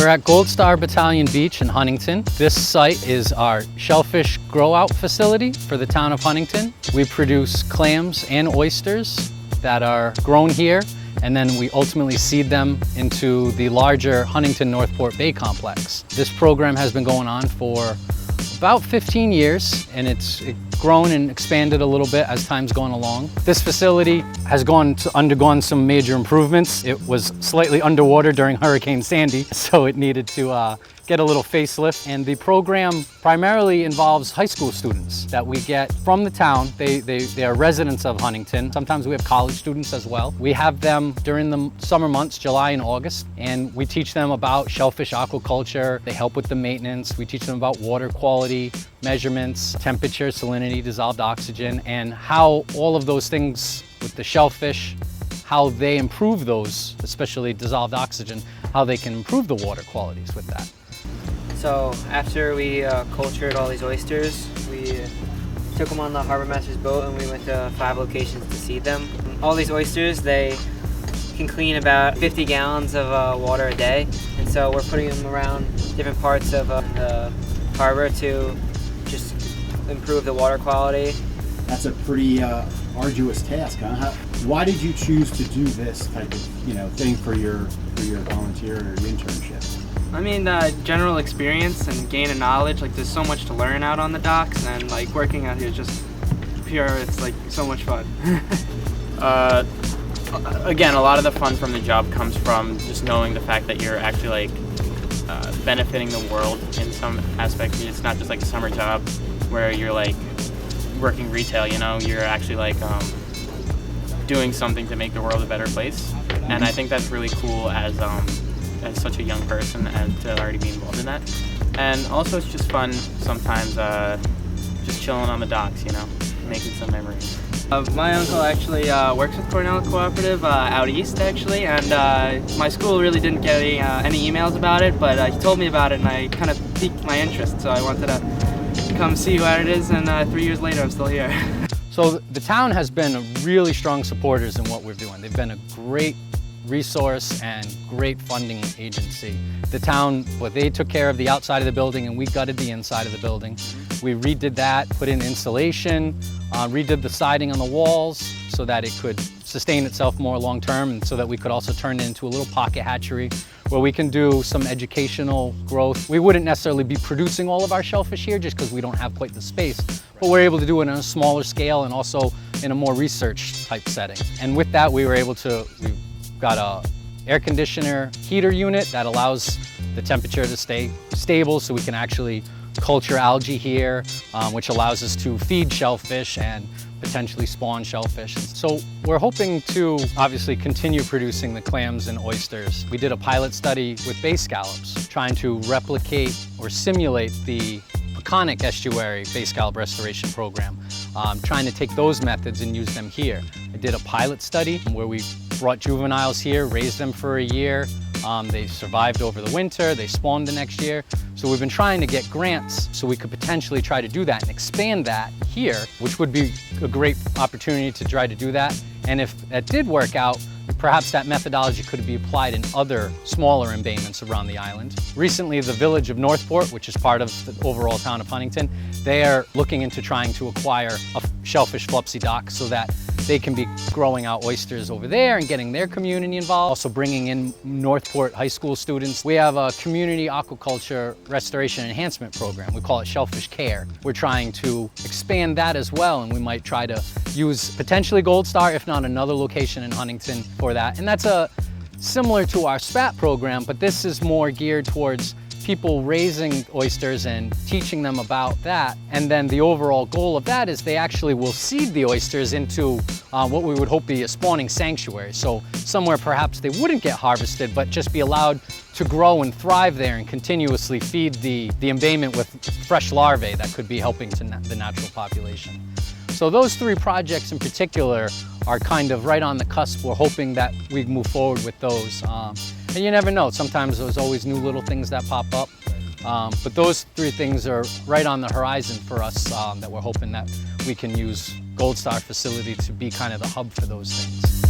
We're at Goldstar Battalion Beach in Huntington. This site is our shellfish grow-out facility for the town of Huntington. We produce clams and oysters that are grown here, and then we ultimately seed them into the larger Huntington Northport Bay complex. This program has been going on for about 15 years, and it's grown and expanded a little bit as time's gone along. This facility has undergone some major improvements. It was slightly underwater during Hurricane Sandy, so it needed to get a little facelift. And the program primarily involves high school students that we get from the town. They are residents of Huntington. Sometimes we have college students as well. We have them during the summer months, July and August, and we teach them about shellfish aquaculture. They help with the maintenance. We teach them about water quality, measurements, temperature, salinity, dissolved oxygen, and how all of those things with the shellfish, how they improve those, especially dissolved oxygen, how they can improve the water qualities with that. So after we cultured all these oysters, we took them on the harbor master's boat and we went to 5 locations to seed them. All these oysters, they can clean about 50 gallons of water a day, and so we're putting them around different parts of the harbor to just improve the water quality. That's a pretty arduous task, huh? Why did you choose to do this type of thing for your volunteer or your internship? I mean, general experience and gain of knowledge. Like, there's so much to learn out on the docks, and like working out here is just pure. It's like so much fun. Again, a lot of the fun from the job comes from just knowing the fact that you're actually like benefiting the world in some aspect. It's not just like a summer job where you're like working retail. You're actually like doing something to make the world a better place, and I think that's really cool as such a young person and to already be involved in that. And also it's just fun sometimes just chilling on the docks, making some memories. My uncle actually works with Cornell Cooperative out east actually, and my school really didn't get any emails about it, but he told me about it and I kind of piqued my interest, so I wanted to come see what it is, and 3 years later I'm still here. So the town has been really strong supporters in what we're doing. They've been a great resource and great funding agency. The town, they took care of the outside of the building and we gutted the inside of the building. We redid that, put in insulation, redid the siding on the walls so that it could sustain itself more long term, and so that we could also turn it into a little pocket hatchery where we can do some educational growth. We wouldn't necessarily be producing all of our shellfish here just because we don't have quite the space, but we're able to do it on a smaller scale and also in a more research type setting. And with that, we were able to, we've got a air conditioner heater unit that allows the temperature to stay stable so we can actually culture algae here, which allows us to feed shellfish and potentially spawn shellfish. So we're hoping to obviously continue producing the clams and oysters. We did a pilot study with bay scallops, trying to replicate or simulate the Peconic estuary bay scallop restoration program, trying to take those methods and use them here. I did a pilot study where we brought juveniles here, raised them for a year. They survived over the winter, they spawned the next year. So we've been trying to get grants so we could potentially try to do that and expand that here, which would be a great opportunity to try to do that. And if that did work out, perhaps that methodology could be applied in other smaller embayments around the island. Recently, the village of Northport, which is part of the overall town of Huntington, they are looking into trying to acquire a shellfish flupsy dock so that they can be growing out oysters over there and getting their community involved. Also bringing in Northport high school students. We have a community aquaculture restoration enhancement program. We call it Shellfish Care. We're trying to expand that as well, and we might try to use potentially Goldstar, if not another location in Huntington for that. And that's similar to our SPAT program, but this is more geared towards people raising oysters and teaching them about that. And then the overall goal of that is they actually will seed the oysters into what we would hope be a spawning sanctuary. So somewhere perhaps they wouldn't get harvested, but just be allowed to grow and thrive there and continuously feed the embayment with fresh larvae that could be helping to the natural population. So those 3 projects in particular are kind of right on the cusp. We're hoping that we move forward with those. And you never know, sometimes there's always new little things that pop up. But those 3 things are right on the horizon for us, that we're hoping that we can use Goldstar facility to be kind of the hub for those things.